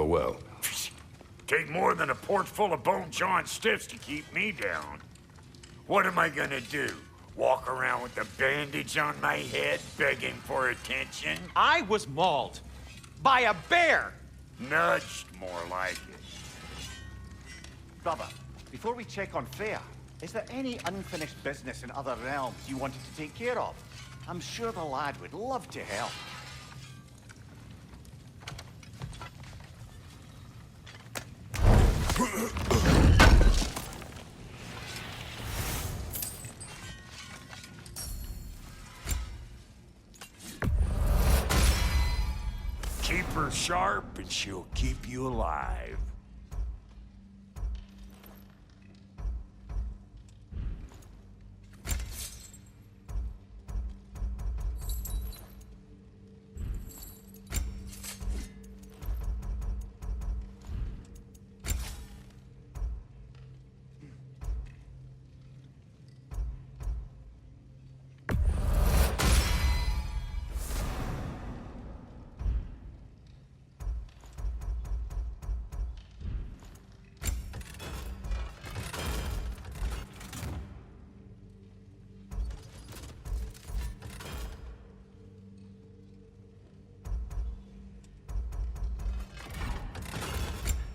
well. Take more than a port full of bone-jawing stiffs to keep me down. What am I gonna do? Walk around with a bandage on my head, begging for attention? I was mauled by a bear! Nudged, more like it. Brother, before we check on Freya, is there any unfinished business in other realms you wanted to take care of? I'm sure the lad would love to help. Keep her sharp and she'll keep you alive.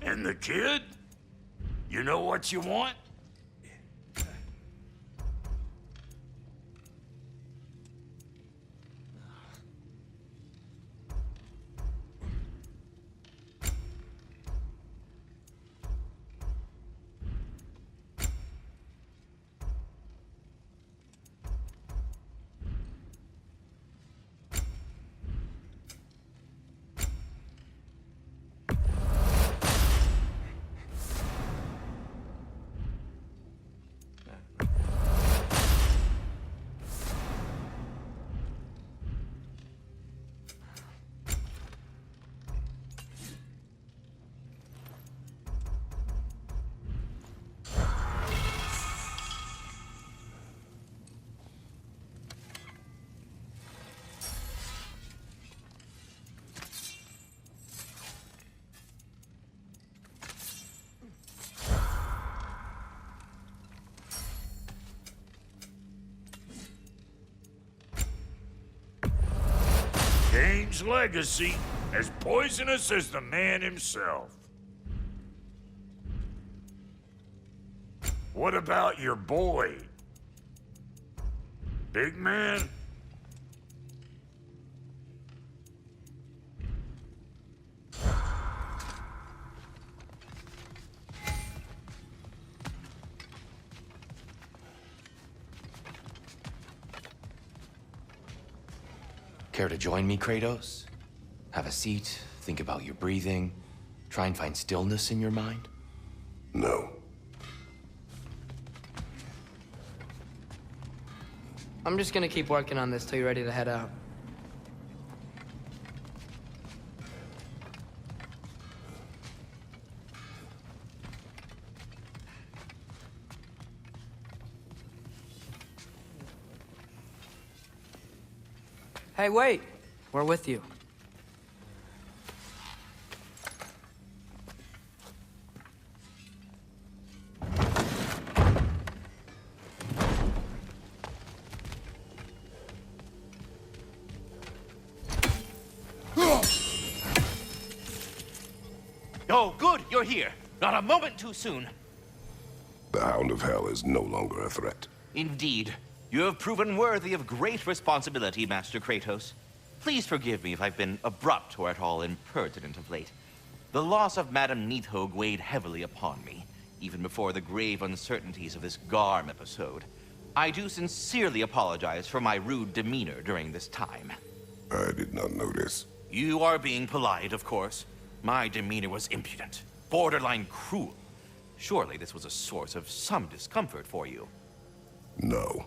And the kid? You know what you want? Kane's legacy, as poisonous as the man himself. What about your boy? Big man? Care to join me, Kratos? Have a seat, think about your breathing, try and find stillness in your mind? No. I'm just gonna keep working on this till you're ready to head out. Hey, wait! We're with you. Oh, good, you're here. Not a moment too soon. The Hound of Hell is no longer a threat. Indeed. You have proven worthy of great responsibility, Master Kratos. Please forgive me if I've been abrupt or at all impertinent of late. The loss of Madame Neathog weighed heavily upon me, even before the grave uncertainties of this Garm episode. I do sincerely apologize for my rude demeanor during this time. I did not notice. You are being polite, of course. My demeanor was impudent, borderline cruel. Surely this was a source of some discomfort for you. No.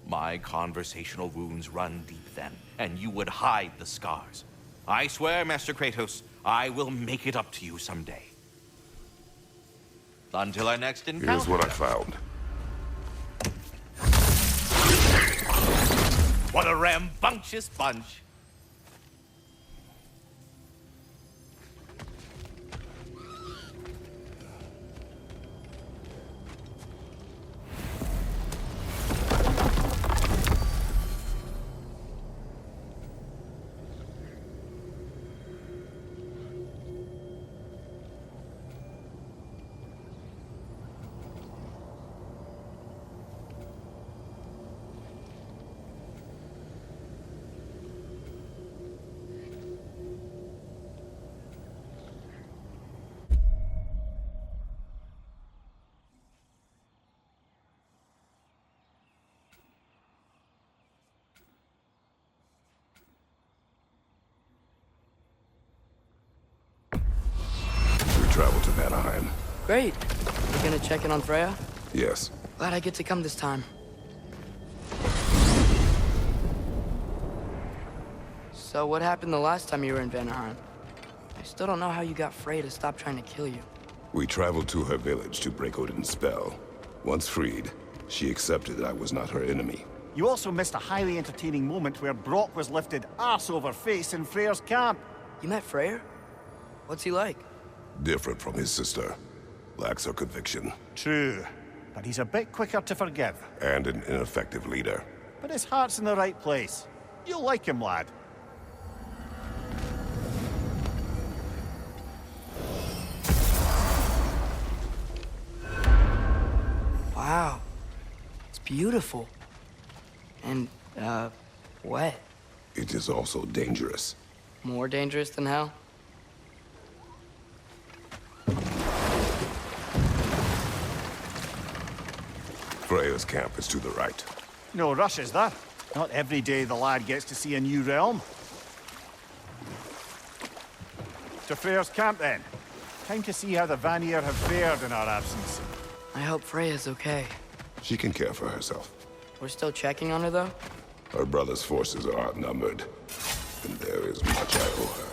My conversational wounds run deep then, and you would hide the scars. I swear, Master Kratos, I will make it up to you someday. Until our next encounter. Here's what I found. What a rambunctious bunch. travel to Vanaheim. Great. You gonna check in on Freya? Yes. Glad I get to come this time. So what happened the last time you were in Vanaheim? I still don't know how you got Freya to stop trying to kill you. We traveled to her village to break Odin's spell. Once freed, she accepted that I was not her enemy. You also missed a highly entertaining moment where Brock was lifted arse over face in Freyr's camp. You met Freyr? What's he like? Different from his sister. Lacks her conviction. True, but he's a bit quicker to forgive. And an ineffective leader. But his heart's in the right place. You'll like him, lad. Wow. It's beautiful. And, wet. It is also dangerous. More dangerous than hell? Freya's camp is to the right. No rush, is there? Not every day the lad gets to see a new realm. To Freyr's camp, then. Time to see how the Vanir have fared in our absence. I hope Freya's okay. She can care for herself. We're still checking on her, though? Her brother's forces are outnumbered, and there is much I owe her.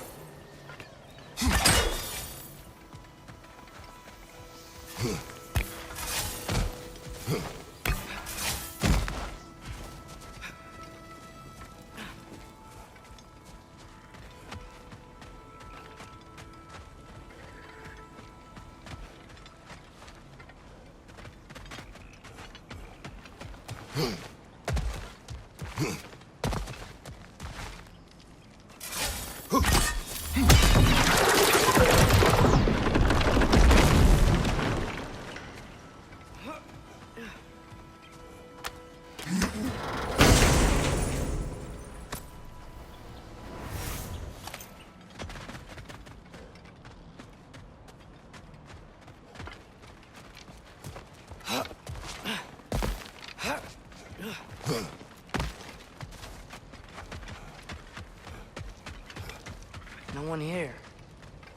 No one here.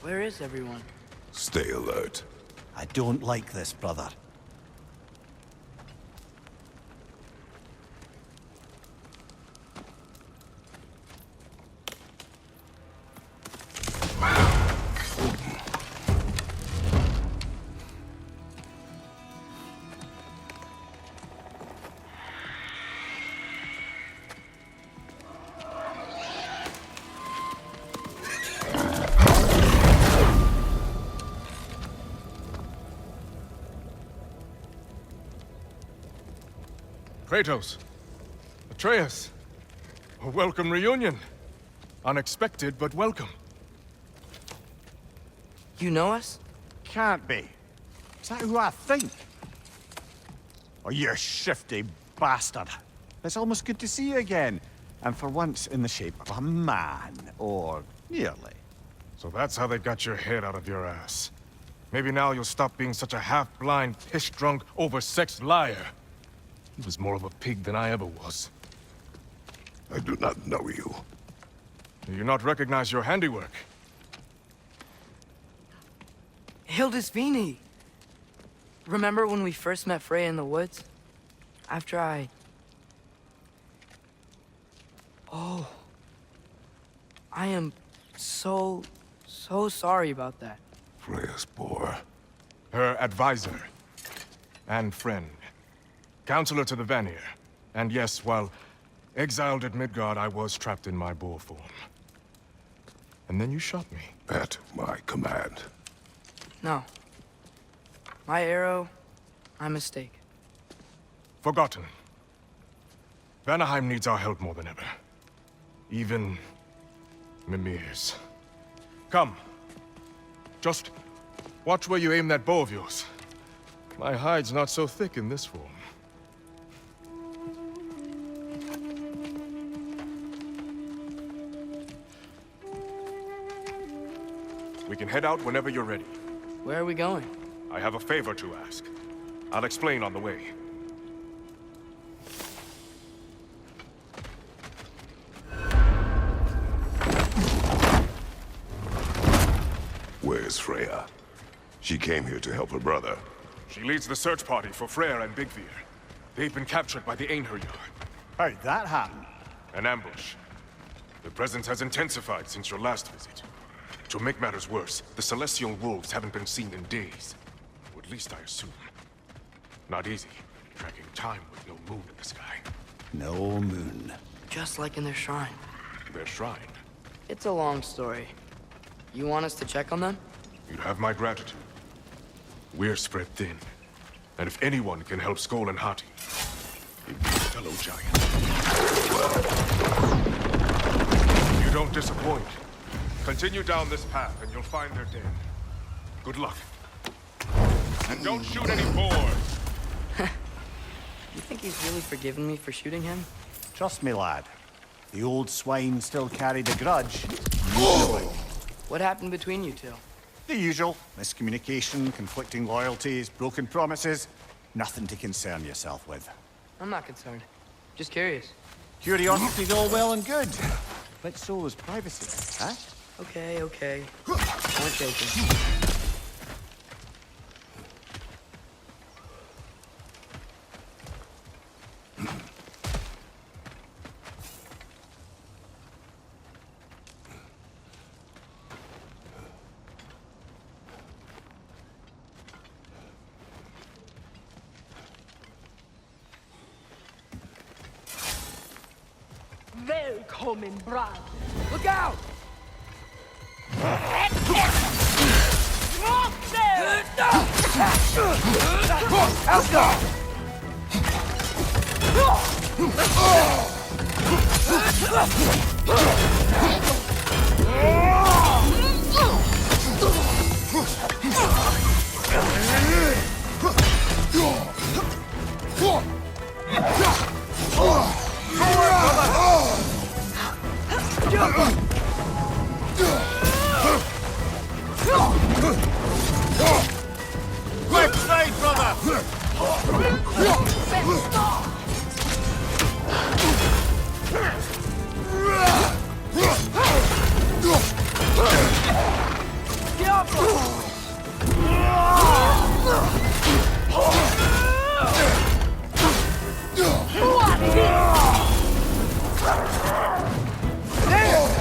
Where is everyone? Stay alert. I don't like this, brother. Kratos, Atreus, a welcome reunion. Unexpected, but welcome. You know us? Can't be. Is that who I think? Oh, you shifty bastard. It's almost good to see you again. And for once in the shape of a man, or nearly. So that's how they got your head out of your ass. Maybe now you'll stop being such a half-blind, piss-drunk, oversexed liar. He was more of a pig than I ever was. I do not know you. Do you not recognize your handiwork? Hildisvini! Remember when we first met Freya in the woods? After I... Oh. I am so sorry about that. Freya's poor. Her advisor. And friend. Counselor to the Vanir. And yes, while exiled at Midgard, I was trapped in my boar form. And then you shot me. At my command. No. My arrow, my mistake. Forgotten. Vanaheim needs our help more than ever. Even Mimir's. Come. Just watch where you aim that bow of yours. My hide's not so thick in this form. We can head out whenever you're ready. Where are we going? I have a favor to ask. I'll explain on the way. Where's Freya? She came here to help her brother. She leads the search party for Freyr and Bigvir. They've been captured by the Einherjar. How'd that happen? An ambush. The presence has intensified since your last visit. To make matters worse, the Celestial Wolves haven't been seen in days. Or at least I assume. Not easy, tracking time with no moon in the sky. No moon. Just like in their shrine. Their shrine. It's a long story. You want us to check on them? You have my gratitude. We're spread thin. And if anyone can help Skoll and Hati, it'd be a fellow giant. You don't disappoint. Continue down this path and you'll find their dead. Good luck. And don't shoot any boars! You think he's really forgiven me for shooting him? Trust me, lad. The old swine still carried a grudge. What happened between you two? The usual. Miscommunication, conflicting loyalties, broken promises. Nothing to concern yourself with. I'm not concerned. Just curious. Curiosity's all well and good. But so is privacy, huh? Okay. Point taken. Välkommen, brad. Look out! Left side, brother!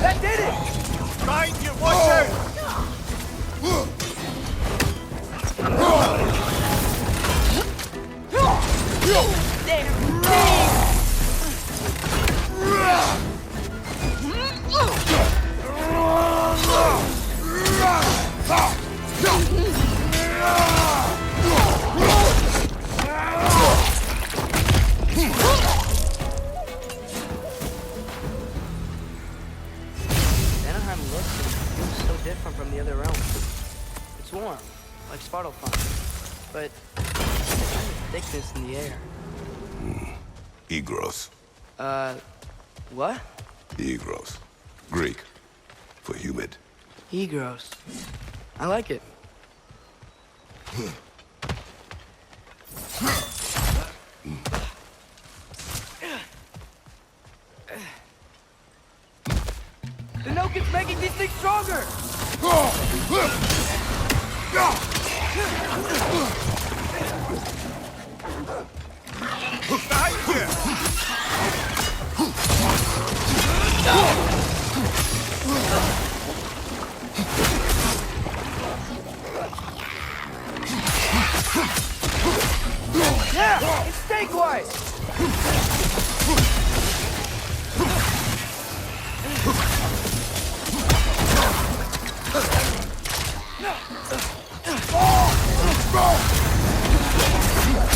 That did it! Behind you, watch out! Anaheim looks and feels so different from the other realms. It's warm, like Svartalfheim, but there's kind of thickness in the air. Egros. What? Egros. Greek. For humid. Egros. I like it. The Noken's making these things stronger! Yeah! And stay quiet!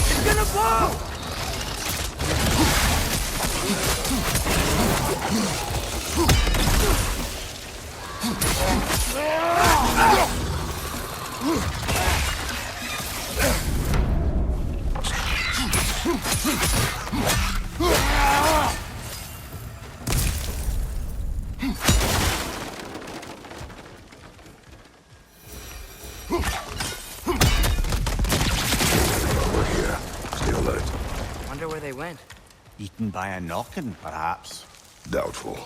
It's gonna blow! We're here. Stay alert. Wonder where they went. Eaten by a knockin', perhaps. Doubtful.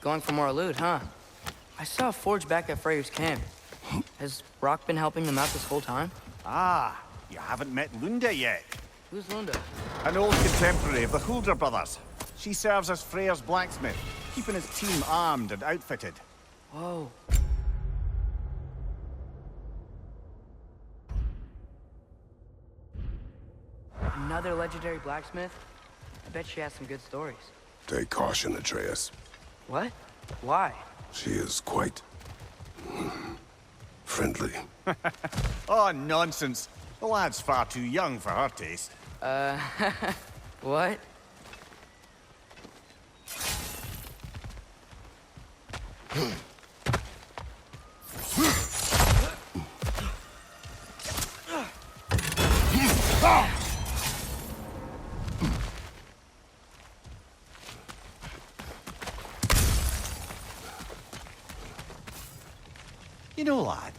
Going for more loot, huh? I saw a forge back at Freyr's camp. Has Rock been helping them out this whole time? Ah, you haven't met Lunda yet. Who's Lunda? An old contemporary of the Hulder brothers. She serves as Freyr's blacksmith, keeping his team armed and outfitted. Whoa. Another legendary blacksmith? I bet she has some good stories. Take caution, Atreus. What? Why? She is quite... friendly. Oh, nonsense. The lad's far too young for her taste. What? You know, lad,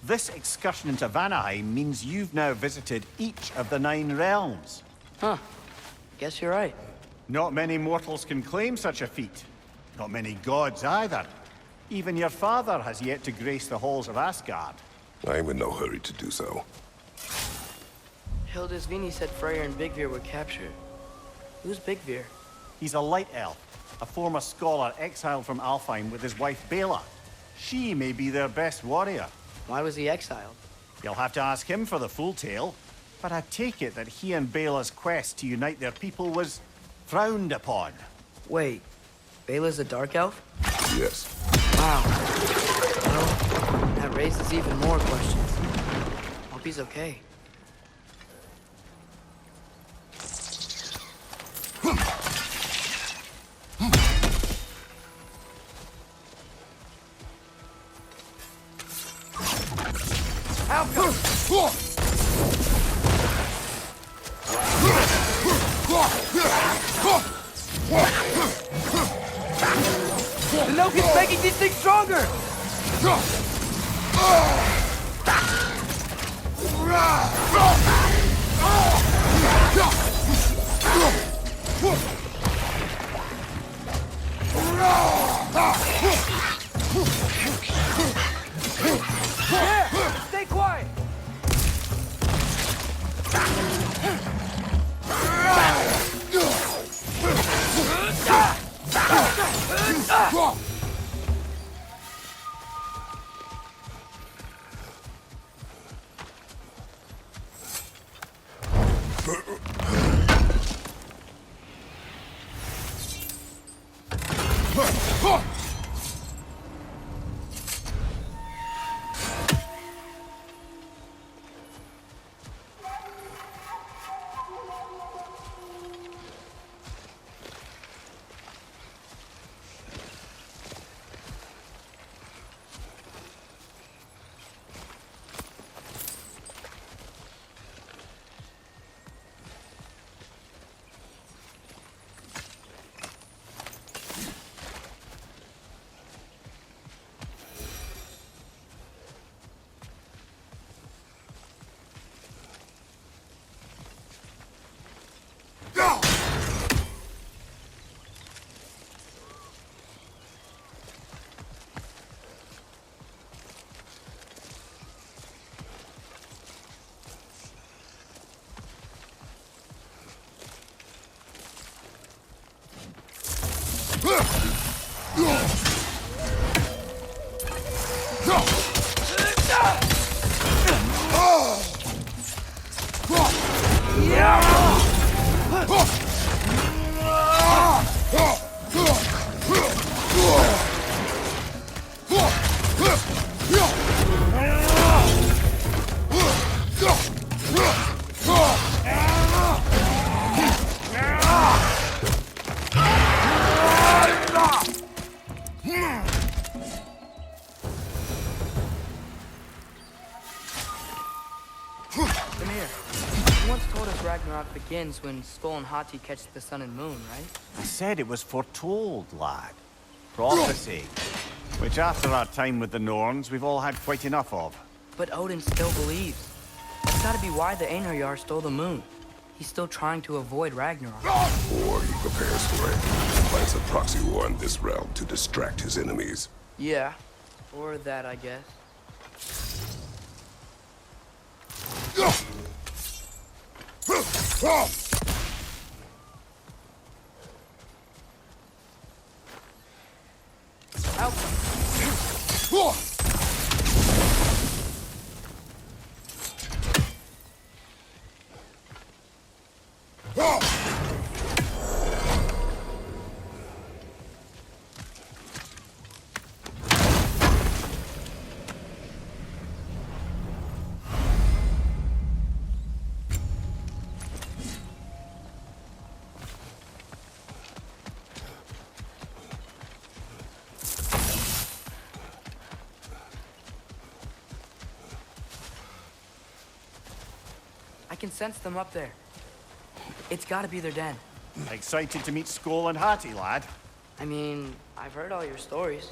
this excursion into Vanaheim means you've now visited each of the 9 realms. Huh. Guess you're right. Not many mortals can claim such a feat. Not many gods either. Even your father has yet to grace the halls of Asgard. I am in no hurry to do so. Hildisvini said Freyr and Bigvir were captured. Who's Bigvir? He's a light elf, a former scholar exiled from Alfheim with his wife Bela. She may be their best warrior. Why was he exiled? You'll have to ask him for the full tale. But I take it that he and Bela's quest to unite their people was frowned upon. Wait, Bela's a dark elf? Yes. Wow. Well, that raises even more questions. Hope he's okay. The milk is making these things stronger! Yeah! Stay quiet! Ragnarok begins when Skoll and Hati catch the sun and moon, right? I said it was foretold, lad. Prophecy. Which after our time with the Norns, we've all had quite enough of. But Odin still believes. That's gotta be why the Einherjar stole the moon. He's still trying to avoid Ragnarok. Or he prepares for it, plants a proxy war in this realm to distract his enemies. Yeah. Or that, I guess. I can sense them up there. It's gotta be their den. Excited to meet Skoll and Hattie, lad? I mean, I've heard all your stories.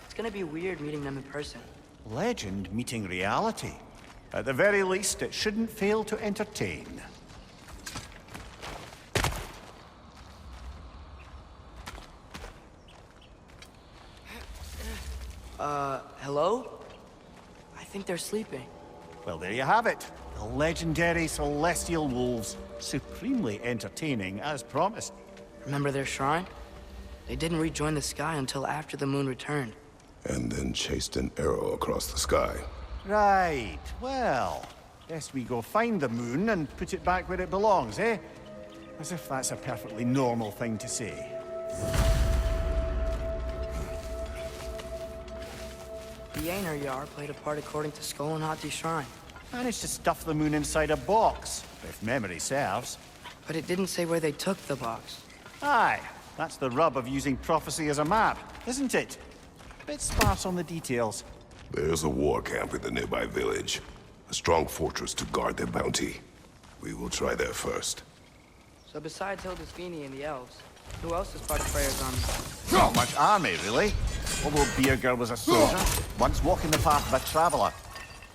It's gonna be weird meeting them in person. Legend meeting reality. At the very least, it shouldn't fail to entertain. Hello? I think they're sleeping. Well, there you have it. The legendary celestial wolves. Supremely entertaining, as promised. Remember their shrine? They didn't rejoin the sky until after the moon returned. And then chased an arrow across the sky. Right. Well, guess we go find the moon and put it back where it belongs, eh? As if that's a perfectly normal thing to say. The Einherjar played a part according to Skoll and Hattie's shrine. Managed to stuff the moon inside a box, if memory serves. But it didn't say where they took the box. Aye, that's the rub of using prophecy as a map, isn't it? Bit sparse on the details. There's a war camp in the nearby village. A strong fortress to guard their bounty. We will try there first. So besides Hildisvini and the elves, who else is part of Freyr's army? Not much army, really. Although Beerger was a soldier, once walking the path of a traveler.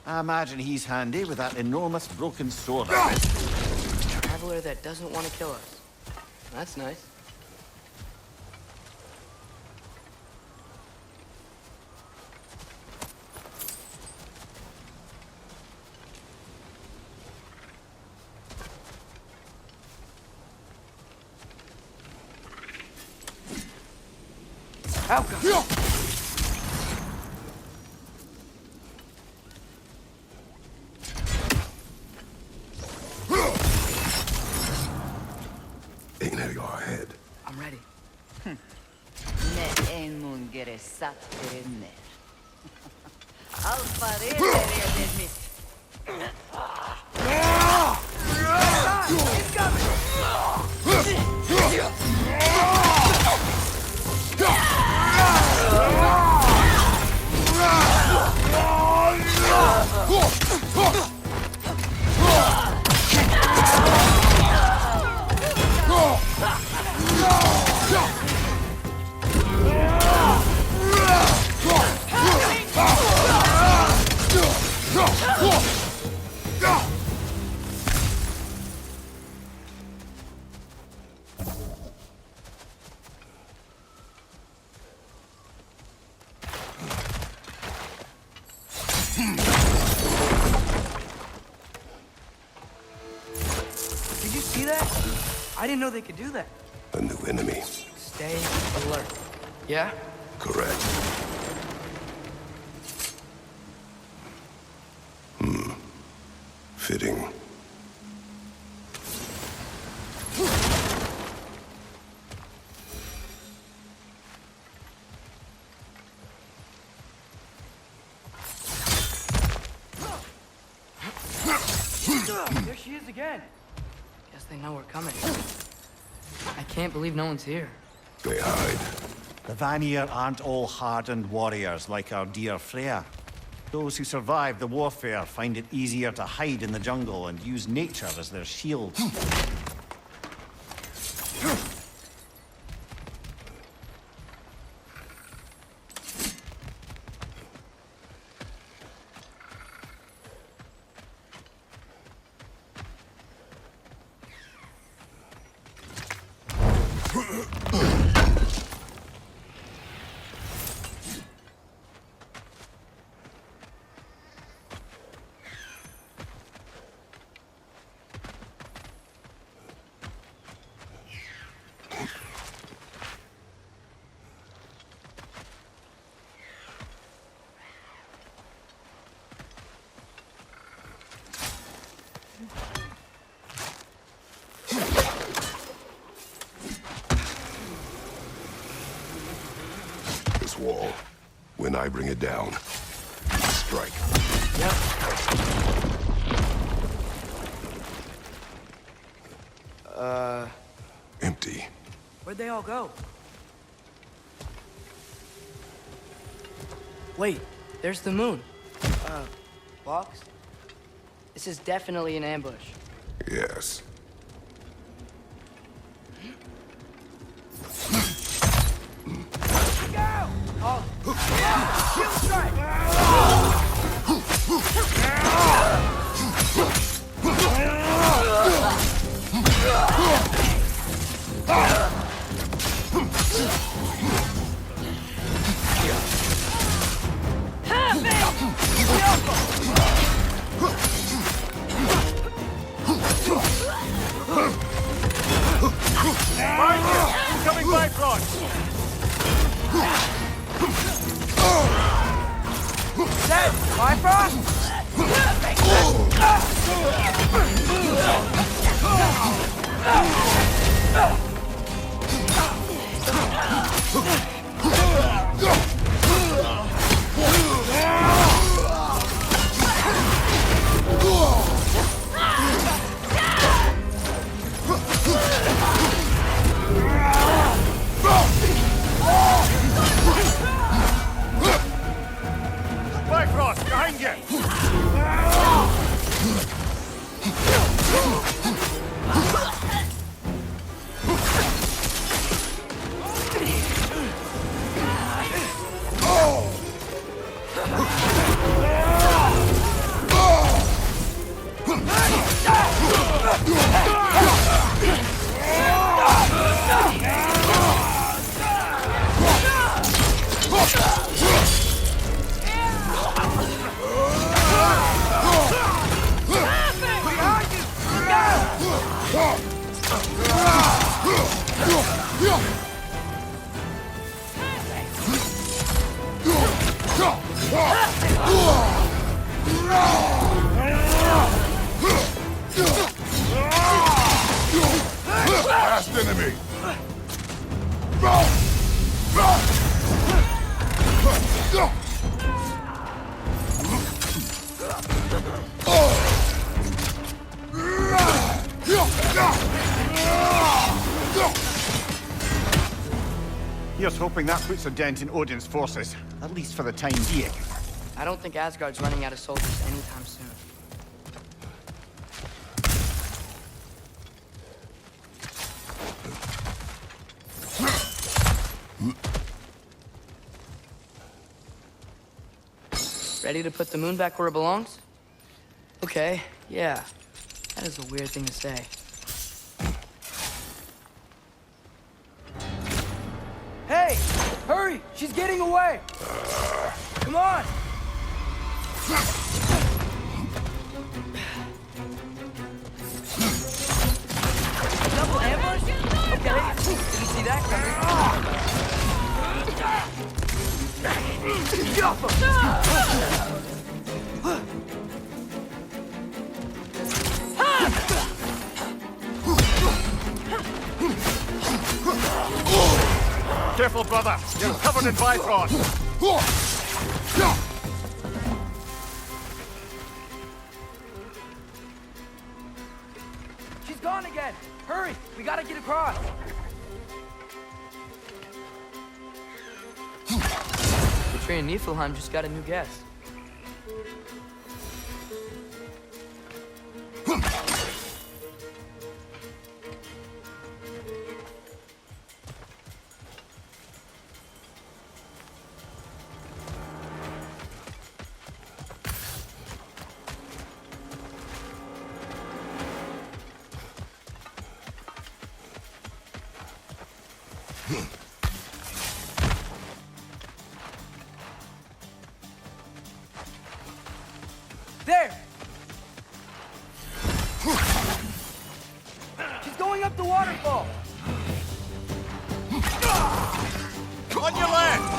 I imagine he's handy with that enormous broken sword of his. A traveler that doesn't want to kill us. That's nice. Helga! Einherjar ahead. I'm ready. Ne en mun gere satterenner. Alfarerer edemit. It's coming! Did you see that? I didn't know they could do that. A new enemy. Stay alert. Yeah? Correct. Fitting. There she is again. Guess they know we're coming. I can't believe no one's here. They hide. The Vanir aren't all hardened warriors like our dear Freya. Those who survive the warfare find it easier to hide in the jungle and use nature as their shield. this wall. When I bring it down, strike. Yep. Empty. Where'd they all go? Wait, there's the moon. Box? This is definitely an ambush. Yes. Go! Oh. Shield strike! Behind you! Incoming Bifrost! Dead! Bifrost! Bifrost, behind you! Last enemy! Here's hoping that puts a dent in Odin's forces, at least for the time being. I don't think Asgard's running out of soldiers anytime soon. Ready to put the moon back where it belongs? Okay, yeah. That is a weird thing to say. Hey! Hurry! She's getting away! Come on! Double ambush? Okay, didn't see that coming. Careful, brother! You're covered in Bifrost! She's gone again! Hurry! We gotta get across! The tree in Niflheim just got a new guest. There! She's going up the waterfall! On your left!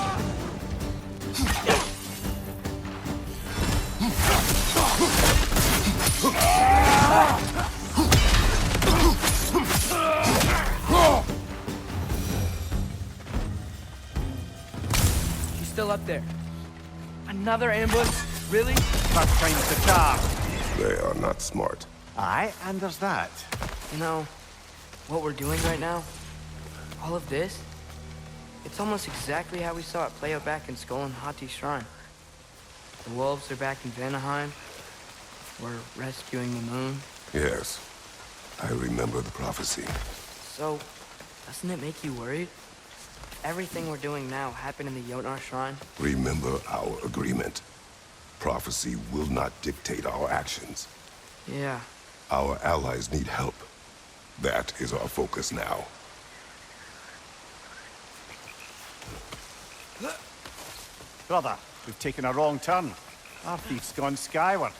still up there. Another ambush? Really? First time's the charm. They are not smart. Aye, and there's that. You know, what we're doing right now, all of this, it's almost exactly how we saw it play out back in Skull and Hati's shrine. The wolves are back in Vanaheim. We're rescuing the moon. Yes, I remember the prophecy. So, doesn't it make you worried? Everything we're doing now happened in the Jotnar shrine. Remember our agreement. Prophecy will not dictate our actions. Yeah. Our allies need help. That is our focus now. Brother, we've taken a wrong turn. Our thief's gone skyward.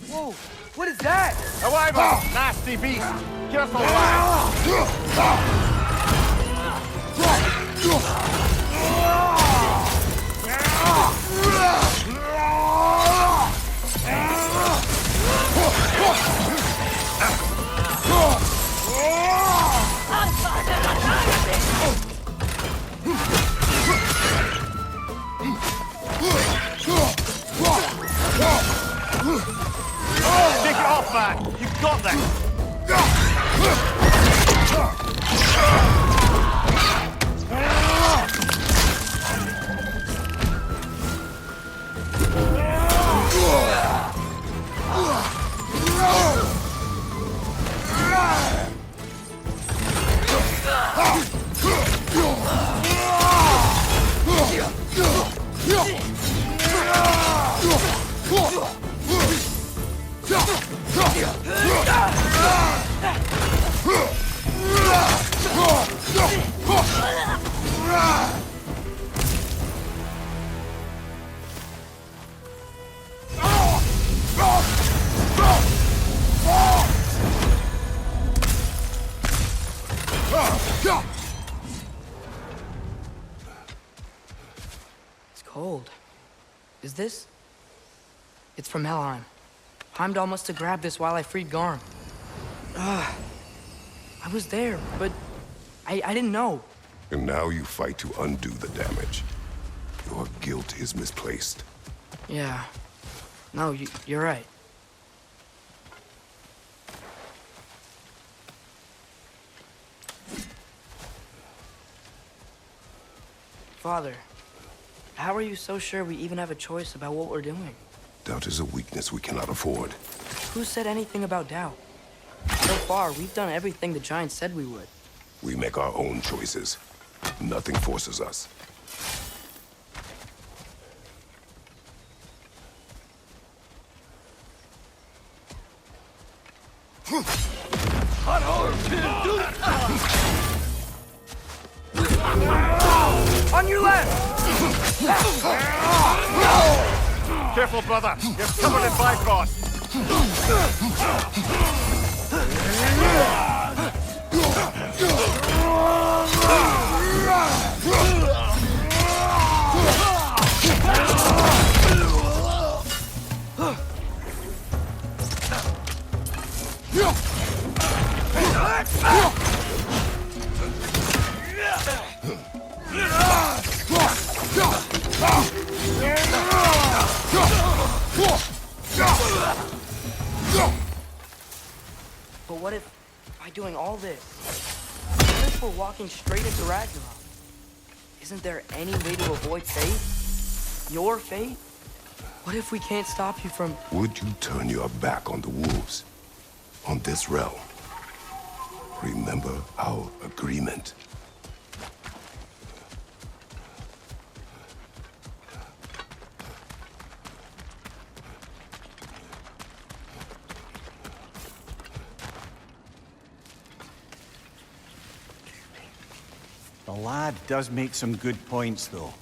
Whoa! What is that? A wyvern! Nasty beast! Careful, lad! Take it off, man! You've got this! It's cold. Is this? It's from Helheim. Heimdall must have grabbed this while I freed Garm. I was there, but I didn't know. And now you fight to undo the damage. Your guilt is misplaced. Yeah. No, you're right. Father, how are you so sure we even have a choice about what we're doing? Doubt is a weakness we cannot afford. Who said anything about doubt? So far, we've done everything the Giants said we would. We make our own choices. Nothing forces us. On your left! Careful, brother! You're covered in Bifrost! But what if, by doing all this, what if we're walking straight into Ragnarok? Isn't there any way to avoid fate? Your fate? What if we can't stop you from... Would you turn your back on the wolves? On this realm? Remember our agreement. The lad does make some good points, though.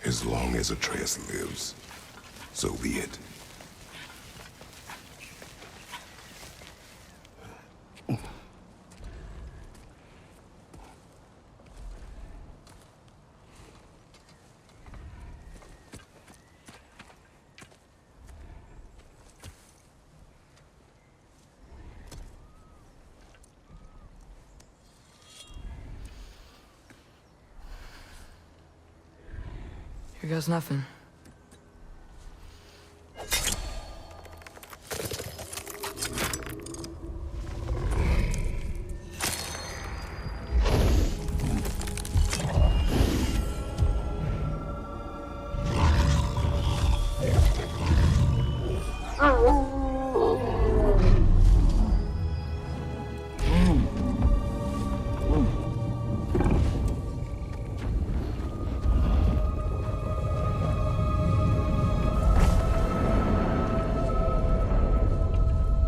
As long as Atreus lives. So be it. Here goes nothing.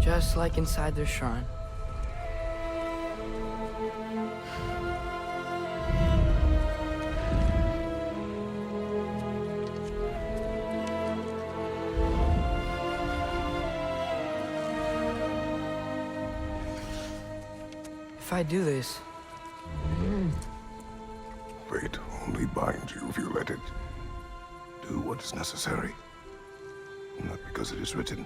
Just like inside their shrine. If I do this, Fate only binds you if you let it. Do what is necessary. Not because it is written.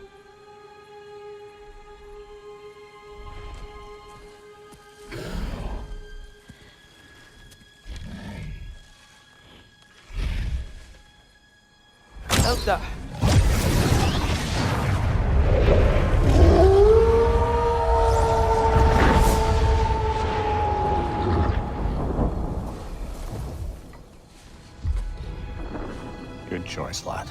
Elsa! Good choice, lad.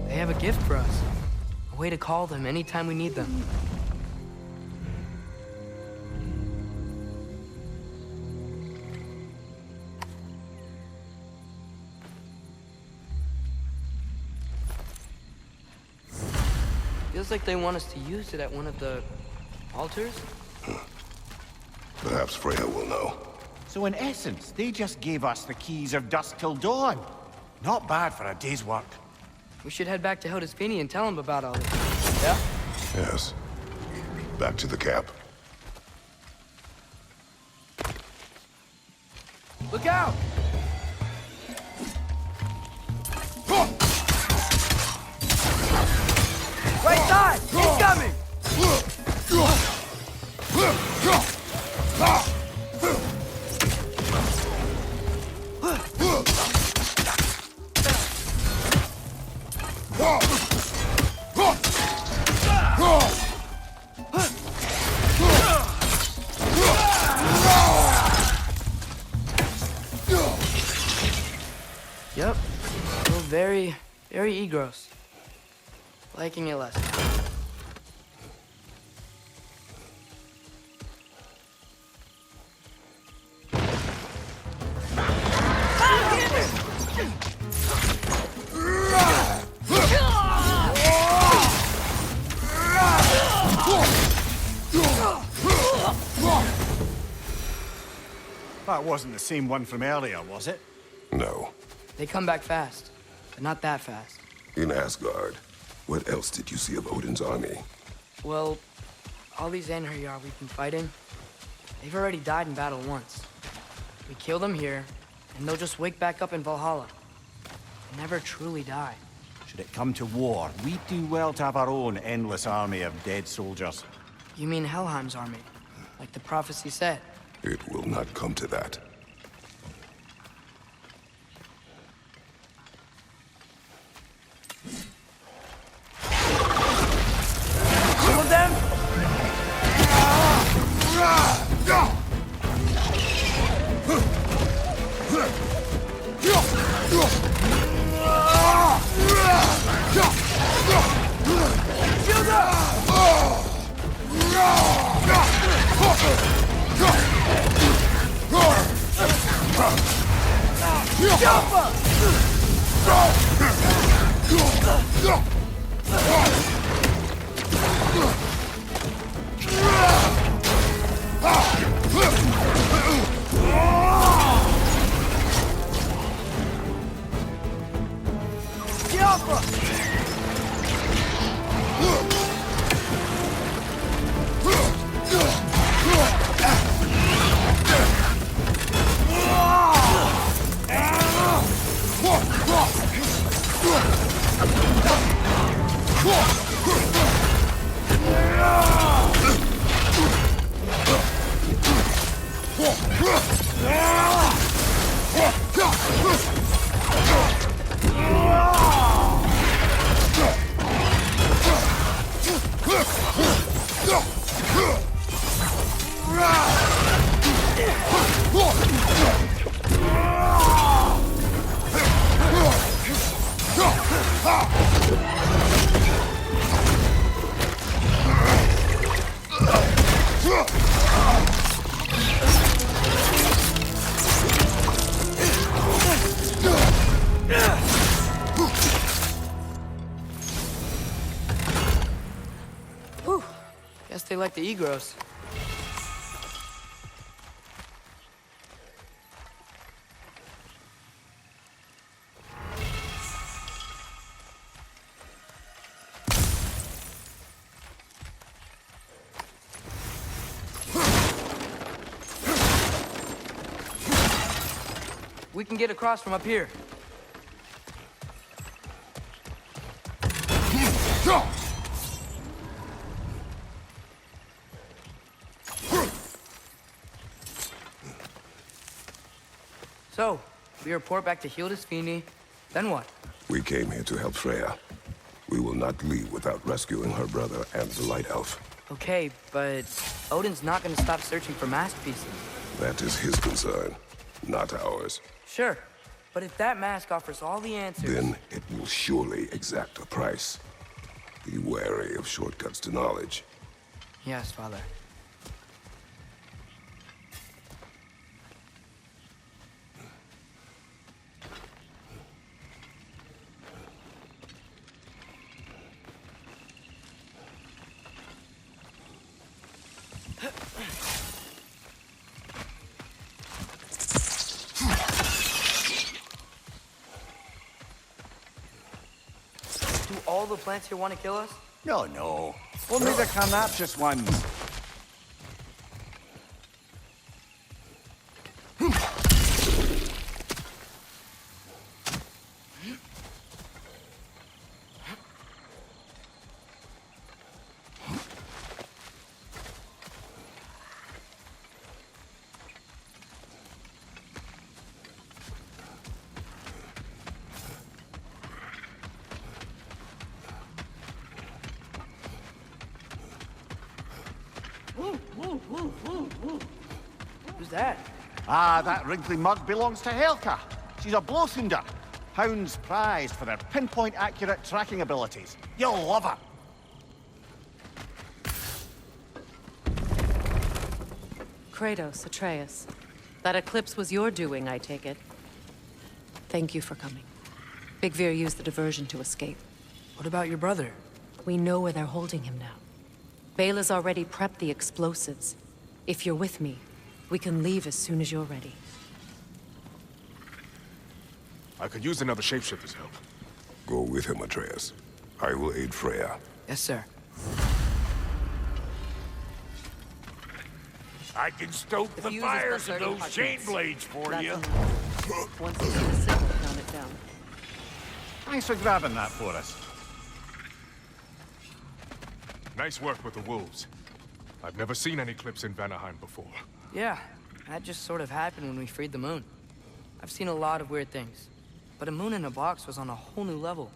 They have a gift for us. A way to call them anytime we need them. Feels like they want us to use it at one of the altars. Perhaps Freya will know. So in essence, they just gave us the keys of dusk till dawn. Not bad for a day's work. We should head back to Hildesfini and tell him about all this. Yeah? Yes. Back to the camp. Look out! Right side! He's coming! Yep. Still very gross. Liking it less. That wasn't the same one from earlier, was it? No. They come back fast, but not that fast. In Asgard, what else did you see of Odin's army? Well, all these Einherjar we've been fighting, they've already died in battle once. We kill them here, and they'll just wake back up in Valhalla. They never truly die. Should it come to war, we do well to have our own endless army of dead soldiers. You mean Helheim's army, like the prophecy said? It will not come to that. Two of them? Whew. Guess they like the Egros. We can get across from up here. So, we report back to Hilda's Fini, then what? We came here to help Freya. We will not leave without rescuing her brother and the Light Elf. Okay, but Odin's not gonna stop searching for masterpieces. That is his concern, not ours. Sure, but if that mask offers all the answers... Then it will surely exact a price. Be wary of shortcuts to knowledge. Yes, Father. Do all the plants here want to kill us? No, no. Only the carnivorous ones. Who's that? Ah, that wrinkly mug belongs to Helka. She's a blowthunder. Hounds prized for their pinpoint accurate tracking abilities. You'll love her. Kratos, Atreus. That eclipse was your doing, I take it. Thank you for coming. Big Veer used the diversion to escape. What about your brother? We know where they're holding him now. Bela's already prepped the explosives. If you're with me, we can leave as soon as you're ready. I could use another shapeshifter's help. Go with him, Atreus. I will aid Freya. Yes, sir. I can stoke the fuse is fires but of 30 those heartbeats. chain blades for That's you. enough. Once you see the signal, count it down. Thanks for grabbing that for us. Nice work with the wolves. I've never seen any clips in Vanaheim before. Yeah, that just sort of happened when we freed the moon. I've seen a lot of weird things, but a moon in a box was on a whole new level.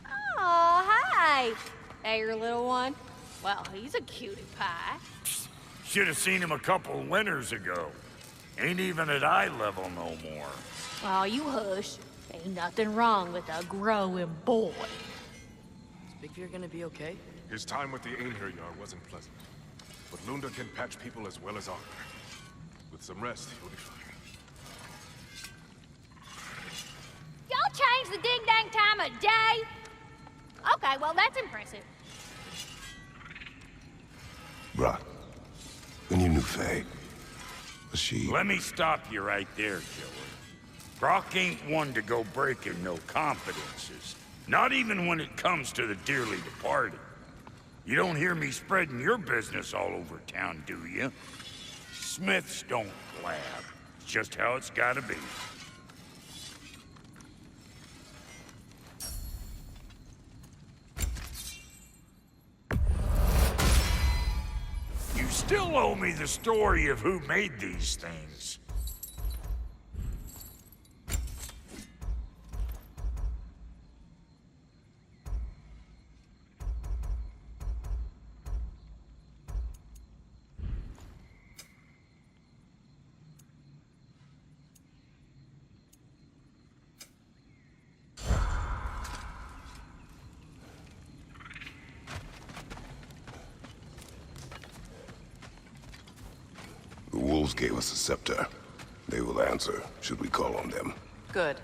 Oh, hi! Hey, your little one. Well, he's a cutie pie. Should have seen him a couple winters ago. Ain't even at eye level no more. Oh, you hush. Ain't nothing wrong with a growing boy. Is Big Veer gonna be okay? His time with the Einherjar wasn't pleasant. But Lunda can patch people as well as Arthur. With some rest, he'll be fine. Y'all changed the ding-dang time of day? Okay, well, that's impressive. Brock, when you knew Faye, was she... Let me stop you right there, killer. Brock ain't one to go breaking no confidences. Not even when it comes to the dearly departed. You don't hear me spreading your business all over town, do you? Smiths don't blab. It's just how it's gotta be. still owe me the story of who made these things. The wolves gave us a scepter. They will answer, should we call on them. Good.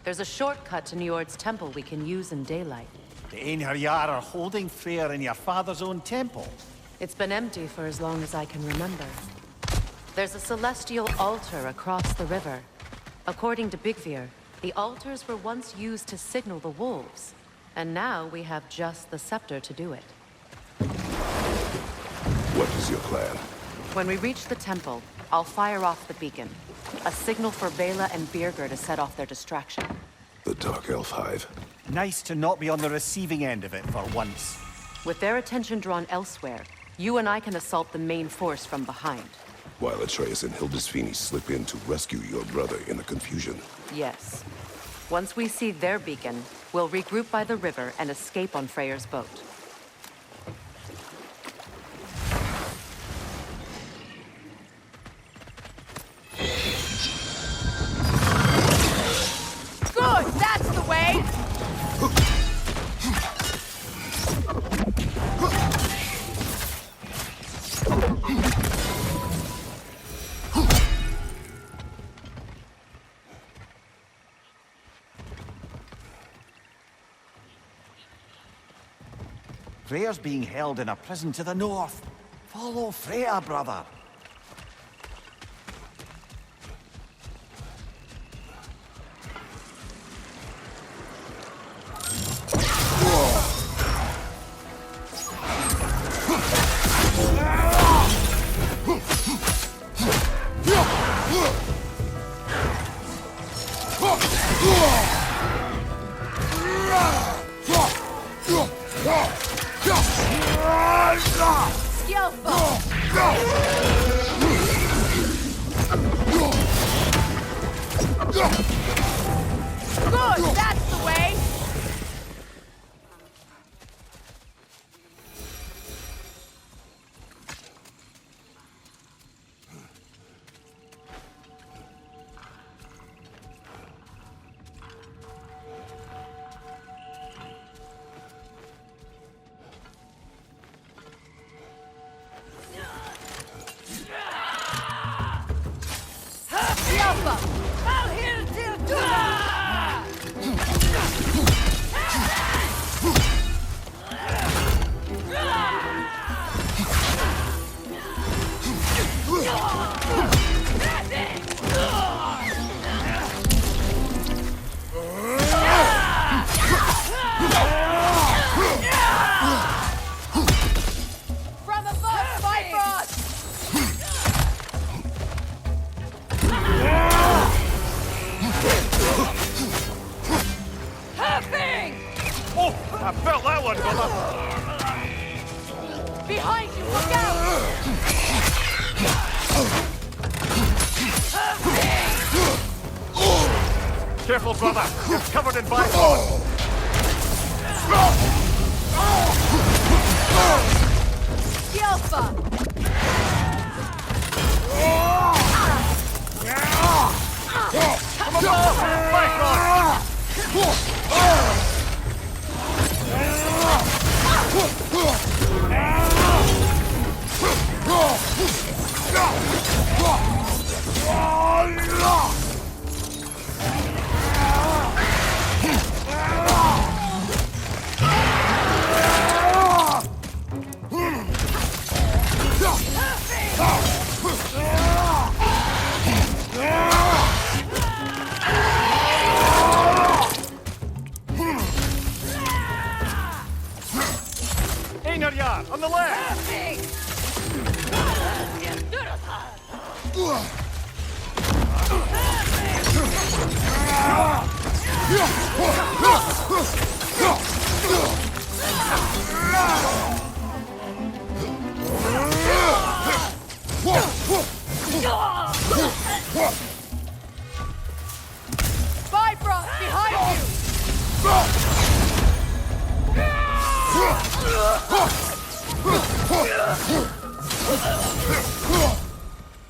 There's a shortcut to Njord's temple we can use in daylight. The Einherjar are holding Freyr in your father's own temple. It's been empty for as long as I can remember. There's a celestial altar across the river. According to Bigvir, the altars were once used to signal the wolves. And now we have just the scepter to do it. What is your plan? When we reach the temple, I'll fire off the beacon. A signal for Bela and Birgir to set off their distraction. The Dark Elf Hive. Nice to not be on the receiving end of it for once. With their attention drawn elsewhere, you and I can assault the main force from behind. While Atreus and Hildisvini slip in to rescue your brother in the confusion. Yes. Once we see their beacon, we'll regroup by the river and escape on Freyr's boat. Good, that's the way! Freyr's being held in a prison to the north. Follow Freyr, brother. Good, that's the way! I'll heal till From above, Bifrost! Oh, I felt that one, brother. Behind you, look out! Careful, brother. You're covered in Bifrost. Yelfa! Come on, Bifrost! Einherjar, on the left!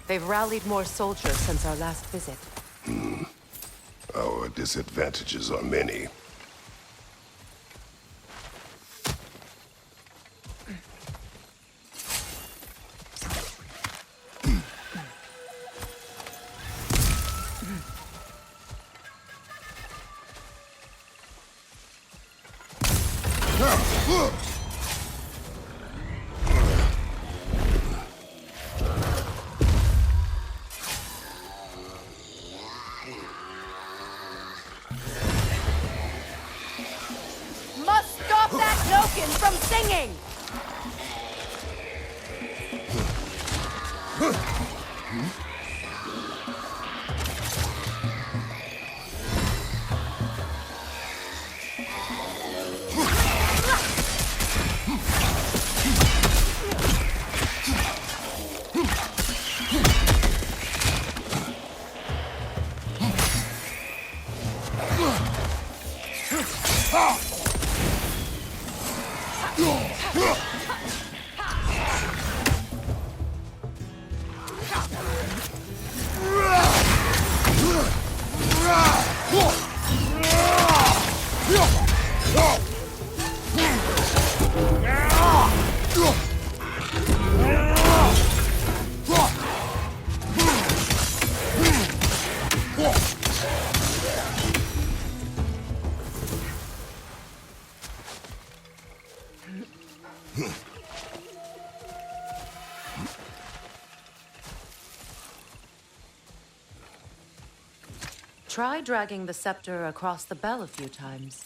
They've rallied more soldiers since our last visit. Our disadvantages are many. Must stop that token from singing! Try dragging the scepter across the bell a few times.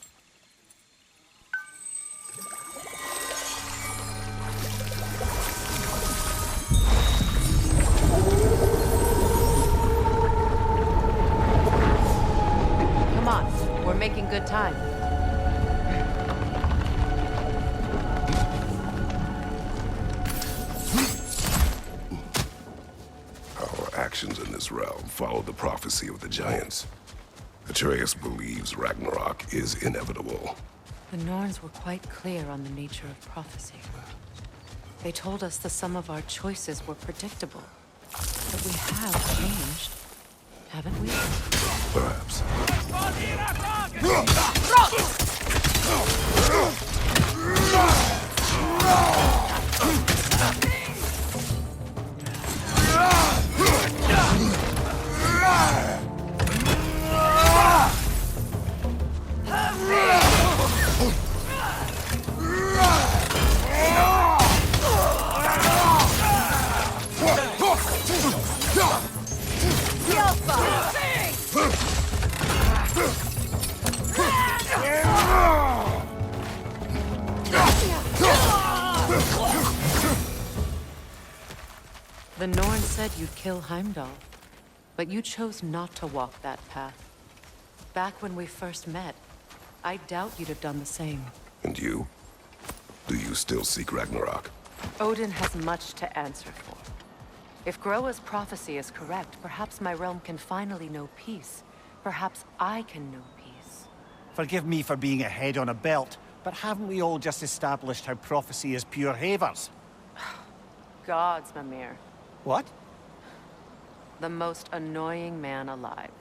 Come on, we're making good time. Our actions in this realm follow the prophecy of the giants. Atreus believes Ragnarok is inevitable. The Norns were quite clear on the nature of prophecy. They told us the sum of our choices were predictable. But we have changed, haven't we? Perhaps. The Norns said you'd kill Heimdall, but you chose not to walk that path. Back when we first met, I doubt you'd have done the same. And you? Do you still seek Ragnarok? Odin has much to answer for. If Groa's prophecy is correct, perhaps my realm can finally know peace. Perhaps I can know peace. Forgive me for being a head on a belt, but haven't we all just established how prophecy is pure havers? Gods, Mimir. What? The most annoying man alive.